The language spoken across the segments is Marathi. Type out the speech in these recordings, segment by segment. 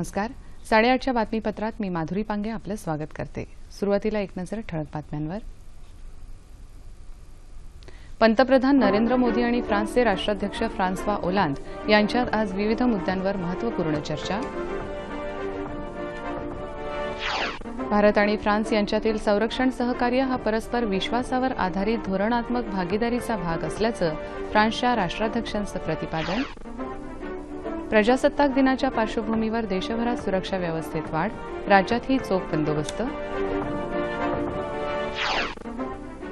नमस्कार. 8:30च्या बातमीपत्रात मी माधुरी पांगे आपलं स्वागत करते. सुरुवातीला एक नजर ठळक बातम्यांवर. पंतप्रधान नरेंद्र मोदी आणि फ्रान्सचे राष्ट्राध्यक्ष फ्रान्सवा ओलांद यांच्यात आज विविध मुद्द्यांवर महत्त्वपूर्ण चर्चा. भारत आणि फ्रान्स यांच्यातील संरक्षण सहकार्य हा परस्पर विश्वासावर आधारित धोरणात्मक भागीदारीचा भाग असल्याचं फ्रान्सच्या राष्ट्राध्यक्षांचं प्रतिपादन. प्रजासत्ताक दिनाच्या पार्श्वभूमीवर देशभरात सुरक्षा व्यवस्थेत वाढ, राज्यातही चोख बंदोबस्त.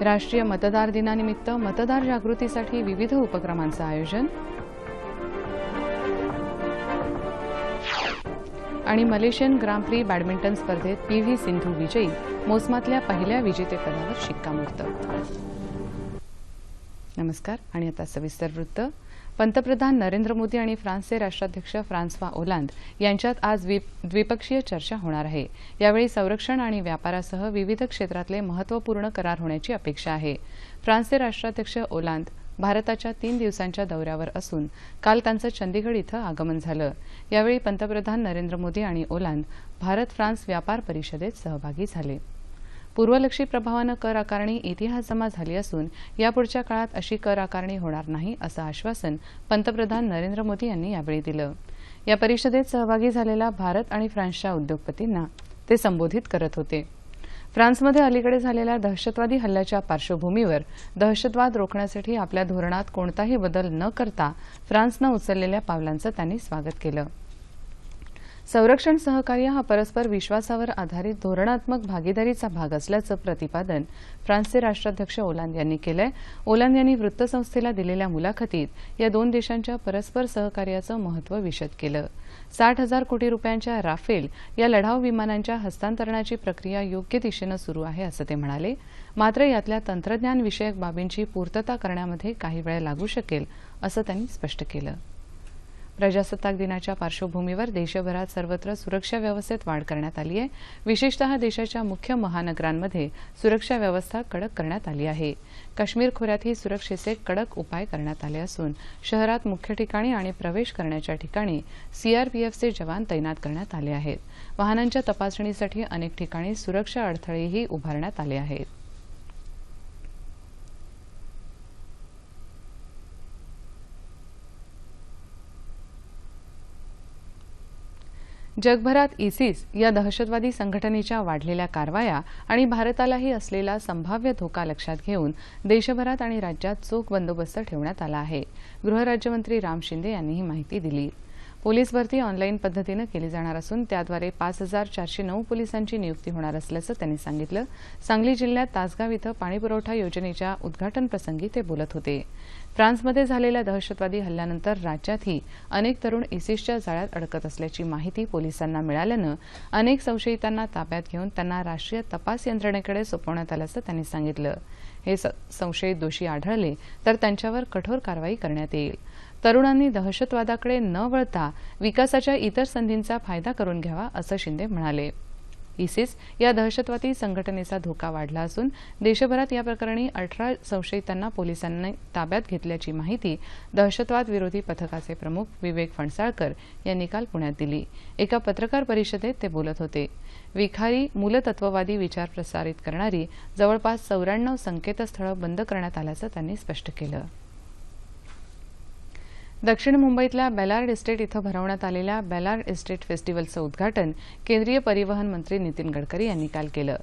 राष्ट्रीय मतदार दिनानिमित्त मतदार जागृतीसाठी विविध उपक्रमांचं आयोजन. आणि मलेशियन ग्रांड प्री बॅडमिंटन स्पर्धेत पी.व्ही. सिंधू विजयी, मोसमातल्या पहिल्या विजेतेपदावर शिक्कामोर्तब. नमस्कार. आणि आता सविस्तर वृत्त. पंतप्रधान नरेंद्र मोदी आणि फ्रान्सचे राष्ट्राध्यक्ष फ्रान्सवा ओलांद यांच्यात आज द्विपक्षीय चर्चा होणार आहे. यावेळी संरक्षण आणि व्यापारासह विविध क्षेत्रातले महत्त्वपूर्ण करार होण्याची अपेक्षा आहे. फ्रान्सचे राष्ट्राध्यक्ष ओलांद भारताच्या 3 दिवसांच्या दौऱ्यावर असून काल त्यांचं चंदीगड इथं आगमन झालं. यावेळी पंतप्रधान नरेंद्र मोदी आणि ओलांद भारत फ्रान्स व्यापार परिषदेत सहभागी झाले. पूर्वलक्षी प्रभावानं कर आकारणी इतिहास जमा झाली असून यापुढच्या काळात अशी कर आकारणी होणार नाही असं आश्वासन पंतप्रधान नरेंद्र मोदी यांनी यावेळी दिलं. या परिषदेत सहभागी झालेल्या भारत आणि फ्रान्सच्या उद्योगपतींना ते संबोधित करत होते. फ्रान्समध्ये अलीकडे झालेल्या दहशतवादी हल्ल्याच्या पार्श्वभूमीवर दहशतवाद रोखण्यासाठी आपल्या धोरणात कोणताही बदल न करता फ्रान्सनं उचललेल्या पावलांचं त्यांनी स्वागत केलं. संरक्षण सहकार्य हा परस्पर विश्वासावर आधारित धोरणात्मक भागीदारीचा भाग असल्याचं प्रतिपादन फ्रान्सचे राष्ट्राध्यक्ष ओलांद यांनी केलंय. ओलांद यांनी वृत्तसंस्थेला दिलेल्या मुलाखतीत या 2 देशांच्या परस्पर सहकार्याचं महत्त्व विशद केलं. 60,000 कोटी रुपयांच्या राफेल या लढाऊ विमानांच्या हस्तांतरणाची प्रक्रिया योग्य दिशेनं सुरू आहे असं ते म्हणाले. मात्र यातल्या तंत्रज्ञानविषयक बाबींची पूर्तता करण्यामध्ये काही वेळ लागू शकेल असं त्यांनी स्पष्ट केलं. प्रजासत्ताक दिनाच्या पार्श्वभूमीवर देशभरात सर्वत्र सुरक्षा व्यवस्थेत वाढ करण्यात आली आहे. विशेषतः देशाच्या मुख्य महानगरांमध्ये सुरक्षा व्यवस्था कडक करण्यात आली आहे. काश्मीर खोऱ्यातही सुरक्षेचे कडक उपाय करण्यात आले असून शहरात मुख्य ठिकाणी आणि प्रवेश करण्याच्या ठिकाणी सीआरपीएफचे जवान तैनात करण्यात आले आहेत. वाहनांच्या तपासणीसाठी अनेक ठिकाणी सुरक्षा अडथळेही उभारण्यात आले आहेत. जगभरात इसिस या दहशतवादी संघटनेच्या वाढलेल्या कारवाया आणि भारतालाही असलेला संभाव्य धोका लक्षात घेऊन देशभरात आणि राज्यात चोख बंदोबस्त ठेवण्यात आला आहे. गृहराज्यमंत्री राम शिंदे यांनी ही माहिती दिली. पोलीस भरती ऑनलाईन पद्धतीनं केली जाणार असून त्याद्वारे 5,409 पोलिसांची नियुक्ती होणार असल्याचं त्यांनी सांगितलं. सांगली जिल्ह्यात तासगाव इथं पाणीपुरवठा योजनेच्या उद्घाटन प्रसंगी ते बोलत होते. फ्रान्समध्ये झालेल्या दहशतवादी हल्ल्यानंतर राज्यातही अनेक तरुण इसिसच्या जाळ्यात अडकत असल्याची माहिती पोलिसांना मिळाल्यानं अनेक संशयितांना ताब्यात घेऊन त्यांना राष्ट्रीय तपास यंत्रणेकडे सोपवण्यात आल्याचं त्यांनी सांगितलं. हे संशयित दोषी आढळले तर त्यांच्यावर कठोर कारवाई करण्यात येईल. तरुणांनी दहशतवादाकडे न वळता विकासाच्या इतर संधींचा फायदा करून घ्यावा असं शिंदे म्हणाले. इसिस या दहशतवादी संघटनेचा धोका वाढला असून देशभरात या प्रकरणी 18 संशयितांना पोलिसांनी ताब्यात घेतल्याची माहिती दहशतवाद विरोधी पथकाचे प्रमुख विवेक फणसाळकर यांनी काल पुण्यात दिली. एका पत्रकार परिषदेत ते बोलत होते. विखारी मूलतत्ववादी विचार प्रसारित करणारी जवळपास 94 संकेतस्थळं बंद करण्यात आल्याचं त्यांनी स्पष्ट केलं. दक्षिण मुंबईतल्या बेलार्ड इस्टेट इथं भरवण्यात आलेल्या बेलार्ड इस्टेट फेस्टिव्हलचं उद्घाटन केंद्रीय परिवहन मंत्री नितीन गडकरी यांनी काल केलं.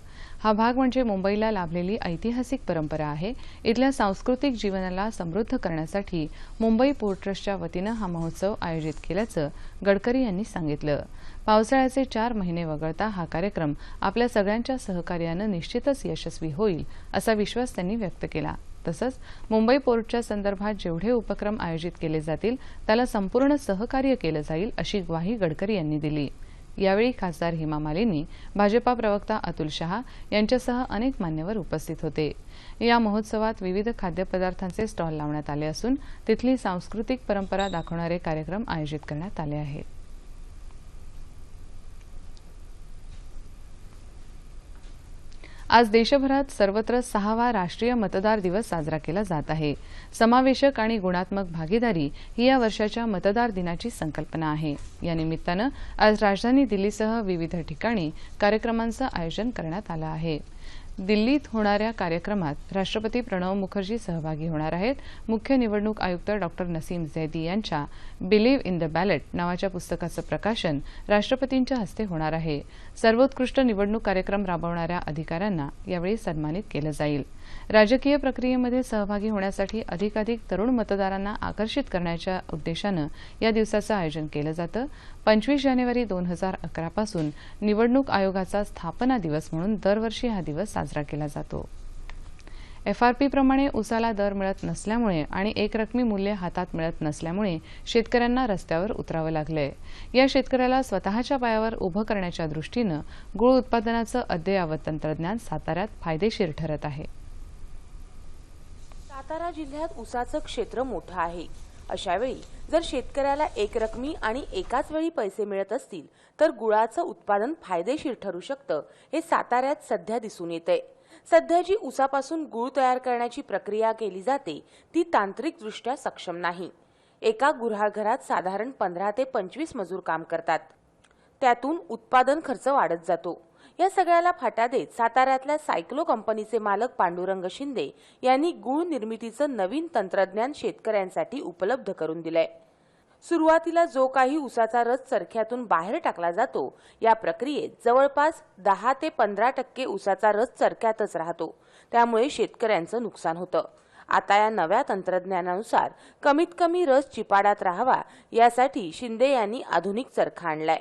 हा भाग म्हणजे मुंबईला लाभलेली ऐतिहासिक परंपरा आहे. इथल्या सांस्कृतिक जीवनाला समृद्ध करण्यासाठी मुंबई पोर्ट ट्रस्टच्या वतीनं हा महोत्सव आयोजित केल्याचं गडकरी यांनी सांगितलं. पावसाळ्याचे 4 महिने वगळता हा कार्यक्रम आपल्या सगळ्यांच्या सहकार्यानं निश्चितच यशस्वी होईल असा विश्वास त्यांनी व्यक्त केला. तसंच मुंबई पोर्टच्या संदर्भात जेवढे उपक्रम आयोजित केले जातील त्याला संपूर्ण सहकार्य केलं जाईल अशी ग्वाही गडकरी यांनी दिली. यावेळी खासदार हेमा मालिनी, भाजपा प्रवक्ता अतुल शहा यांच्यासह अनेक मान्यवर उपस्थित होते. या महोत्सवात विविध खाद्यपदार्थांचे स्टॉल लावण्यात आले असून तिथली सांस्कृतिक परंपरा दाखवणारे कार्यक्रम आयोजित करण्यात आले आहेत. आज देशभरात सर्वत्र 6वा राष्ट्रीय मतदार दिवस साजरा केला जात आहे। समावेशक आणि गुणात्मक भागीदारी ही या वर्षाच्या मतदार दिनाची संकल्पना आहे। या निमित्तानं आज राजधानी दिल्लीसह विविध ठिकाणी कार्यक्रमांचं आयोजन करण्यात आलं आहे। दिल्लीत होणाऱ्या कार्यक्रमात राष्ट्रपती प्रणव मुखर्जी सहभागी होणार आहेत। मुख्य निवडणूक आयुक्त डॉक्टर नसीम झैदी यांच्या बिलीव्ह इन द बॅलेट नावाच्या पुस्तकाचं प्रकाशन राष्ट्रपतींच्या हस्ते होणार आहे। सर्वोत्कृष्ट निवडणूक कार्यक्रम राबवणाऱ्या अधिकाऱ्यांना यावेळी सन्मानित केलं जाईल। राजकीय प्रक्रियेमध्ये सहभागी होण्यासाठी अधिकाधिक तरुण मतदारांना आकर्षित करण्याच्या उद्देशानं या दिवसाचं आयोजन केलं जातं। 25 जानेवारी 2011 पासून निवडणूक आयोगाचा स्थापना दिवस म्हणून दरवर्षी हा दिवस साजरा केला जातो। एफआरपी प्रमाणे उसाला दर मिळत नसल्यामुळे आणि एकरकमी मूल्य हातात मिळत नसल्यामुळे शेतकऱ्यांना रस्त्यावर उतरावं लागलंय। या शेतकऱ्याला स्वतःच्या पायावर उभं करण्याच्या दृष्टीनं गूळ उत्पादनाचं अद्ययावत तंत्रज्ञान साताऱ्यात फायदेशीर ठरत आहे। सातारा जिल्ह्यात ऊसाचं क्षेत्र मोठं आहे। अशावेळी जर शेतकऱ्याला एकरकमी आणि एकाच वेळी पैसे मिळत असतील तर गुळाचं उत्पादन फायदेशीर ठरू शकतं, हे साताऱ्यात सध्या दिसून येतंय। सध्या जी ऊसापासून गूळ तयार करण्याची प्रक्रिया केली जाते ती तांत्रिकदृष्ट्या सक्षम नाही। एका गुऱ्हाळघरात साधारण 15 ते 25 मजूर काम करतात। त्यातून उत्पादन खर्च वाढत जातो। या सगळ्याला फाटा देत साताऱ्यातल्या सायक्लो कंपनीचे मालक पांडुरंग शिंदे यांनी गूळ निर्मितीचं नवीन तंत्रज्ञान शेतकऱ्यांसाठी उपलब्ध करून दिलंय। सुरुवातीला जो काही ऊसाचा रस चरख्यातून बाहेर टाकला जातो या प्रक्रियेत जवळपास 10 ते 15% ऊसाचा रस चरख्यातच राहतो, त्यामुळे शेतकऱ्यांचं नुकसान होतं। आता या नव्या तंत्रज्ञानानुसार कमीत कमी रस चिपाडात राहावा यासाठी शिंदे यांनी आधुनिक चरखा आणलाय।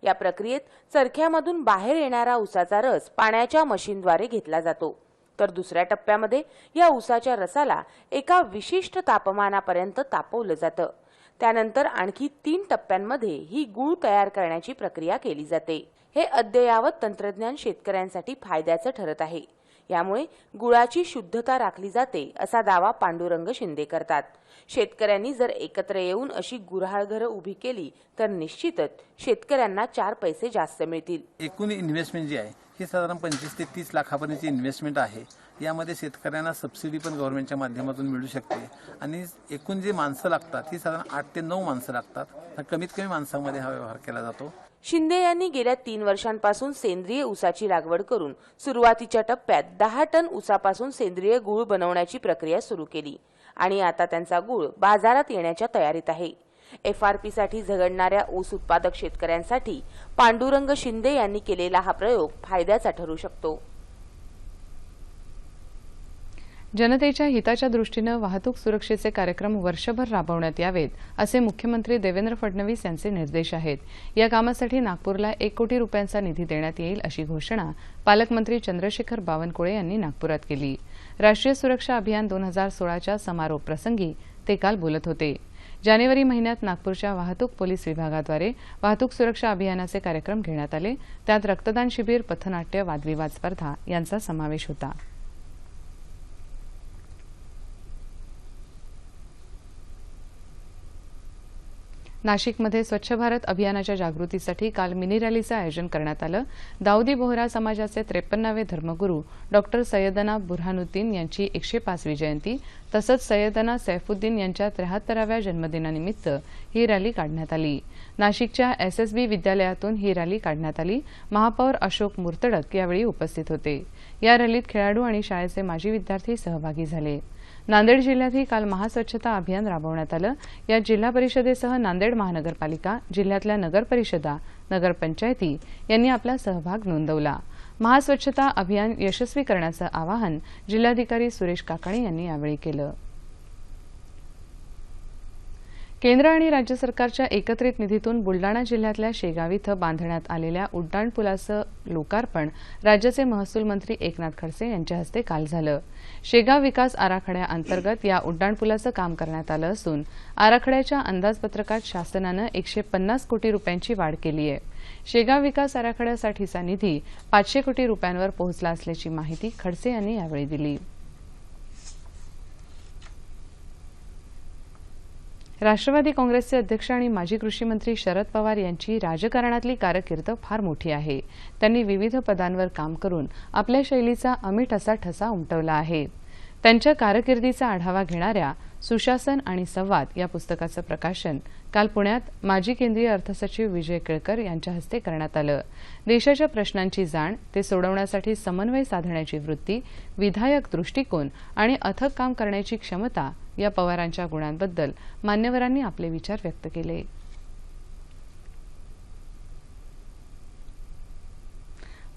या प्रक्रियेत चरख्यामधून बाहेर येणारा ऊसाचा रस पाण्याच्या मशीनद्वारे घेतला जातो, तर दुसऱ्या टप्प्यामध्ये या ऊसाच्या रसाला एका विशिष्ट तापमानापर्यंत तापवलं जातं। त्यानंतर आणखी 3 टप्प्यांमध्ये ही गूळ तयार करण्याची प्रक्रिया केली जाते। हे अद्ययावत तंत्रज्ञान शेतकऱ्यांसाठी फायद्याचं ठरत आहे। यामुळे गुळाची शुद्धता राखली जाते असा दावा पांडुरंग शिंदे करतात। शेतकऱ्यांनी जर एकत्र येऊन अशी गुऱ्हाळघरं उभी केली तर निश्चितच शेतकऱ्यांना 4 पैसे जास्त मिळतील। एकूण इन्व्हेस्टमेंट जी आहे ही साधारण 25 ते 30 लाखापर्यंतची इन्व्हेस्टमेंट आहे। यामध्ये शेतकऱ्यांना सबसिडी पण गव्हर्नमेंटच्या माध्यमातून मिळू शकते आणि एकूण जी माणसं लागतात ही साधारण 8 ते 9 माणसं लागतात। कमीत कमी माणसांमध्ये हा व्यवहार केला जातो। शिंदे यांनी गेल्या 3 वर्षांपासून सेंद्रिय ऊसाची लागवड करून सुरुवातीच्या टप्प्यात 10 टन ऊसापासून सेंद्रिय गूळ बनवण्याची प्रक्रिया सुरू केली आणि आता त्यांचा गूळ बाजारात येण्याच्या तयारीत आहे। एफआरपीसाठी झगडणाऱ्या ऊस उत्पादक शेतकऱ्यांसाठी पांडुरंग शिंदे यांनी केलेला हा प्रयोग फायद्याचा ठरू शकतो। जनतेच्या हिताच्या दृष्टीनं वाहतूक सुरक्षेचे कार्यक्रम वर्षभर राबवण्यात यावेत असे मुख्यमंत्री देवेंद्र फडणवीस यांचे निर्देश आहेत। या कामासाठी नागपूरला 1 कोटी रुपयांचा निधी देण्यात येईल अशी घोषणा पालकमंत्री चंद्रशेखर बावनकुळे यांनी नागपुरात केली। राष्ट्रीय सुरक्षा अभियान 2016च्या समारोप प्रसंगी ते काल बोलत होते। जानेवारी महिन्यात नागपूरच्या वाहतूक पोलीस विभागाद्वारे वाहतूक सुरक्षा अभियानाचे कार्यक्रम घेण्यात आले। त्यात रक्तदान शिबिर, पथनाट्य, वादविवाद स्पर्धा यांचा समावेश होता। नाशिकमध्ये स्वच्छ भारत अभियानाच्या जागृतीसाठी काल मिनी रॅलीचं आयोजन करण्यात आलं। दाऊदी बोहरा समाजाचे 53वे धर्मगुरू डॉक्टर सय्यदना बुरहानुद्दीन यांची 105वी जयंती तसंच सय्यदना सैफुद्दीन यांच्या 73व्या जन्मदिनानिमित्त ही रॅली काढण्यात आली। नाशिकच्या एसएसबी विद्यालयातून ही रॅली काढण्यात आली। महापौर अशोक मुर्तडक यावेळी उपस्थित होते। या रॅलीत खेळाडू आणि शाळेचे माजी विद्यार्थी सहभागी झाले। नांदेड जिल्ह्यातही काल महास्वच्छता अभियान राबवण्यात आलं। यात जिल्हा परिषदेसह नांदेड महानगरपालिका, जिल्ह्यातल्या नगरपरिषदा, नगरपंचायती यांनी आपला सहभाग नोंदवला। महास्वच्छता अभियान यशस्वी करण्याचं आवाहन जिल्हाधिकारी सुरेश काकाणी यांनी यावेळी केलं। केंद्र आणि राज्य सरकारच्या एकत्रित निधीतून बुलडाणा जिल्ह्यातल्या शेगाव इथं बांधण्यात आलेल्या उड्डाणपुलाचं लोकार्पण राज्याचे महसूल मंत्री एकनाथ खडसे यांच्या हस्ते काल झालं। शेगाव विकास आराखड्याअंतर्गत या उड्डाणपुलाचं काम करण्यात आलं असून आराखड्याच्या अंदाजपत्रकात शासनानं 150 कोटी रुपयांची वाढ केली आहे। शेगाव विकास आराखड्यासाठीचा निधी 500 कोटी रुपयांवर पोहोचला असल्याची माहिती खडसे यांनी यावेळी दिली। राष्ट्रवादी काँग्रेसचे अध्यक्ष आणि माजी कृषी मंत्री शरद पवार यांची राजकारणातली कारकीर्द फार मोठी आहे. त्यांनी विविध पदांवर काम करून आपल्या शैलीचा अमीट असा ठसा उमटवला आहे. त्यांच्या कारकिर्दीचा आढावा घेणाऱ्या सुशासन आणि संवाद या पुस्तकाचं प्रकाशन काल पुण्यात माजी केंद्रीय अर्थसचिव विजय केळकर यांच्या हस्ते करण्यात आलं. देशाच्या प्रश्नांची जाण, ते सोडवण्यासाठी समन्वय साधण्याची वृत्ती, विधायक दृष्टिकोन आणि अथक काम करण्याची क्षमता या पवारांच्या गुणांबद्दल मान्यवरांनी आपले विचार व्यक्त केले.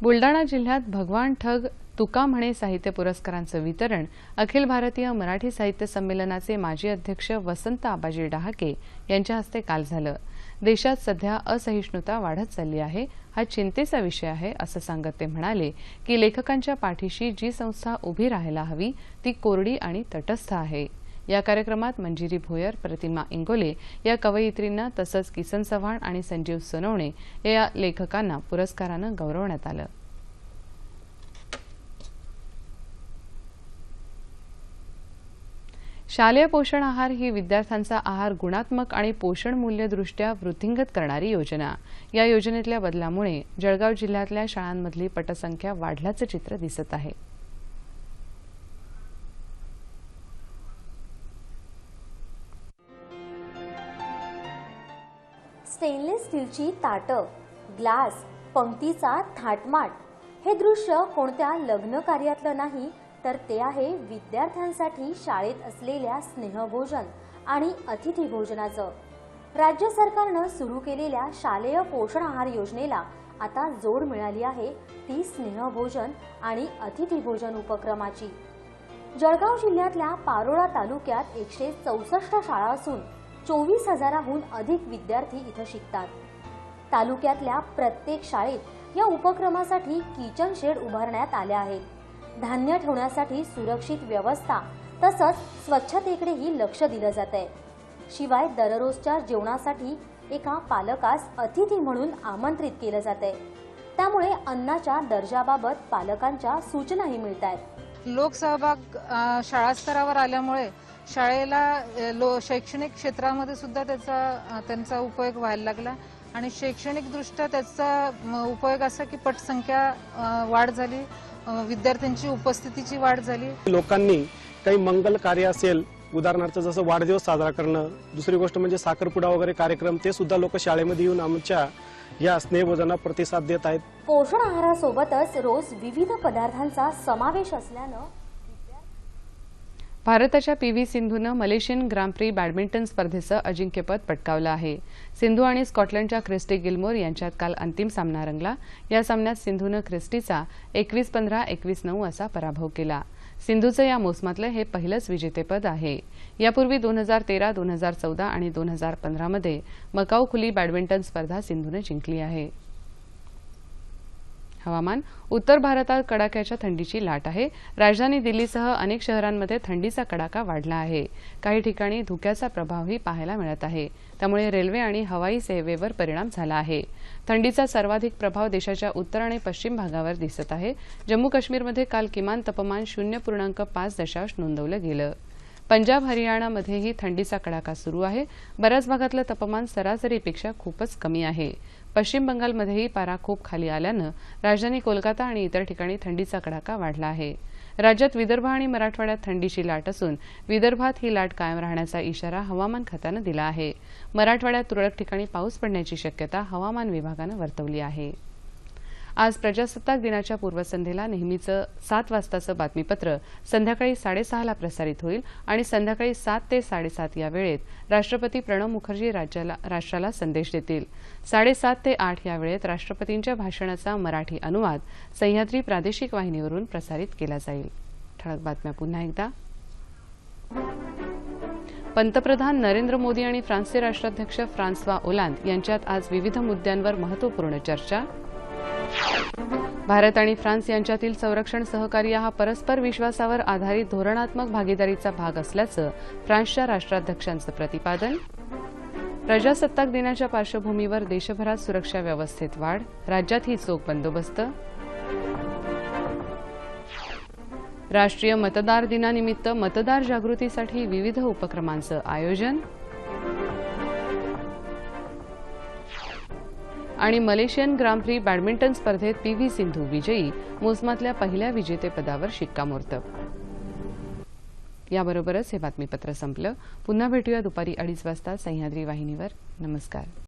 बुलडाणा जिल्ह्यात भगवान ठग तुका म्हणे साहित्य पुरस्कारांचं वितरण अखिल भारतीय मराठी साहित्य संमेलनाचे माजी अध्यक्ष वसंत आबाजी डहाके यांच्या हस्ते काल झालं. देशात सध्या असहिष्णुता वाढत चालली आहे, हा चिंतेचा विषय आहे असं सांगत ते म्हणाले की लेखकांच्या पाठीशी जी संस्था उभी राहायला हवी ती कोरडी आणि तटस्थ आहे. या कार्यक्रमात मंजिरी भोयर, प्रतिमा इंगोले या कवयित्रींना तसंच किसन चव्हाण आणि संजीव सोनवणे या लेखकांना पुरस्कारानं गौरवण्यात आलं. शालेय पोषण आहार ही विद्यार्थ्यांचा आहार गुणात्मक आणि पोषण मूल्यदृष्ट्या वृद्धिंगत करणारी योजना. या योजनेतल्या बदलामुळे जळगाव जिल्ह्यातल्या शाळांमधली पटसंख्या वाढल्याचं चित्र दिसत आहे. स्टेनलेस स्टीलची ताटं, ग्लास, पंक्तीचा थाटमाट हे दृश्य कोणत्या लग्न कार्यातलं नाही, तर ते आहे विद्यार्थ्यांसाठी शाळेत असलेल्या स्नेहभोजन आणि अतिथी भोजनाचं. राज्य सरकारनं सुरू केलेल्या शालेय पोषण आहार योजनेला आता जोड मिळाली आहे ती स्नेहभोजन आणि अतिथी भोजन उपक्रमाची. जळगाव जिल्ह्यातल्या पारोळा तालुक्यात 164 शाळा असून 24,000हून अधिक विद्यार्थी इथं शिकतात. तालुक्यातल्या प्रत्येक शाळेत या उपक्रमासाठी किचन शेड उभारण्यात आले आहेत. धान्य ठेवण्यासाठी सुरक्षित व्यवस्था तसंच स्वच्छतेकडेही लक्ष दिलं जातंय. शिवाय दररोजच्या जेवणासाठी एका पालकास अतिथी म्हणून आमंत्रित केलं जातंय. त्यामुळे अन्नाच्या दर्जाबाबत पालकांच्या सूचनाही मिळत आहेत. लोकसहभाग शाळा स्तरावर आल्यामुळे शाळेला शैक्षणिक क्षेत्रामध्ये सुद्धा त्यांचा उपयोग व्हायला लागला आणि शैक्षणिक दृष्ट्या त्याचा उपयोग असा की पटसंख्या वाढ झाली, विद्यार्थ्यांची उपस्थितीची वाढ झाली. लोकांनी काही मंगल कार्य असेल, उदाहरणार्थ जसं वाढदिवस साजरा करणं, दुसरी गोष्ट म्हणजे साखरपुडा वगैरे कार्यक्रम, ते सुद्धा लोक शाळेमध्ये येऊन आमच्या या स्नेहभोजना प्रतिसाद देत आहेत. पोषण आहारासोबतच रोज विविध पदार्थांचा समावेश असल्यानं भारताच्या पीव्ही सिंधूनं मलेशियन ग्रांड प्री बॅडमिंटन स्पर्धेचं अजिंक्यपद पटकावलं आहे. सिंधू आणि स्कॉटलंडच्या क्रिस्टी गिलमोर यांच्यात काल अंतिम सामना रंगला. या सामन्यात सिंधूनं क्रिस्टीचा 21-15, 21-9 असा पराभव केला. सिंधूचं या मोसमातलं हे पहिलंच विजेतेपद आहे. यापूर्वी 2013, 2014 आणि 2015 मध्ये मकाऊ खुली बॅडमिंटन स्पर्धा सिंधूनं जिंकली आहे. हवामान. उत्तर भारतात कडाक्याच्या थंडीची लाट आहे. राजधानी दिल्लीसह अनेक शहरांमध्ये थंडीचा कडाका वाढला आहे. काही ठिकाणी धुक्याचा प्रभावही पाहायला मिळत आहे. त्यामुळे रेल्वे आणि हवाई सेवेवर परिणाम झाला आहे. थंडीचा सर्वाधिक प्रभाव देशाच्या उत्तर आणि पश्चिम भागावर दिसत आहे. जम्मू काश्मीरमध्ये काल किमान तापमान 0.5 नोंदवलं गेलं. पंजाब हरियाणामध्येही थंडीचा कडाका सुरू आहे. बऱ्याच भागातलं तापमान सरासरीपेक्षा खूपच कमी आहे. पश्चिम बंगालमध्येही पारा खूप खाली आल्यानं राजधानी कोलकाता आणि इतर ठिकाणी थंडीचा कडाका वाढला आहे. राज्यात विदर्भ आणि मराठवाड्यात थंडीची लाट असून विदर्भात ही लाट कायम राहण्याचा इशारा हवामान खात्यानं दिला आहे. मराठवाड्यात तुरळक ठिकाणी पाऊस पडण्याची शक्यता हवामान विभागानं वर्तवली आहे. आज प्रजासत्ताक दिनाच्या पूर्वसंध्येला नेहमीचं 7 वाजताचं बातमीपत्र संध्याकाळी 6:30ला प्रसारित होईल आणि संध्याकाळी 7 ते 7:30 या वेळेत राष्ट्रपती प्रणव मुखर्जी राष्ट्राला संदेश देतील. 7:30 ते 8 या वेळेत राष्ट्रपतींच्या भाषणाचा मराठी अनुवाद सह्याद्री प्रादेशिक वाहिनीवरून प्रसारित केला जाईल. ठळक बातम्या पुन्हा एकदा. पंतप्रधान नरेंद्र मोदी आणि फ्रान्सचे राष्ट्राध्यक्ष फ्रान्सवा ओलांद यांच्यात आज विविध मुद्द्यांवर महत्त्वपूर्ण चर्चा. भारत आणि फ्रान्स यांच्यातील संरक्षण सहकार्य हा परस्पर विश्वासावर आधारित धोरणात्मक भागीदारीचा भाग असल्याचं फ्रान्सच्या राष्ट्राध्यक्षांचं प्रतिपादन. प्रजासत्ताक दिनाच्या पार्श्वभूमीवर देशभरात सुरक्षा व्यवस्थेत वाढ, राज्यातही चोख बंदोबस्त. राष्ट्रीय मतदार दिनानिमित्त मतदार जागृतीसाठी विविध उपक्रमांचं आयोजन. आणि मलेशियन ग्रां प्री बॅडमिंटन स्पर्धेत PV सिंधू विजयी, मोसमातल्या पहिल्या विजेतेपदावर शिक्कामोर्तब. याबरोबरच हे बातमीपत्र संपलं. पुन्हा भेटूया दुपारी 2:30 वाजता सह्याद्री वाहिनीवर. नमस्कार.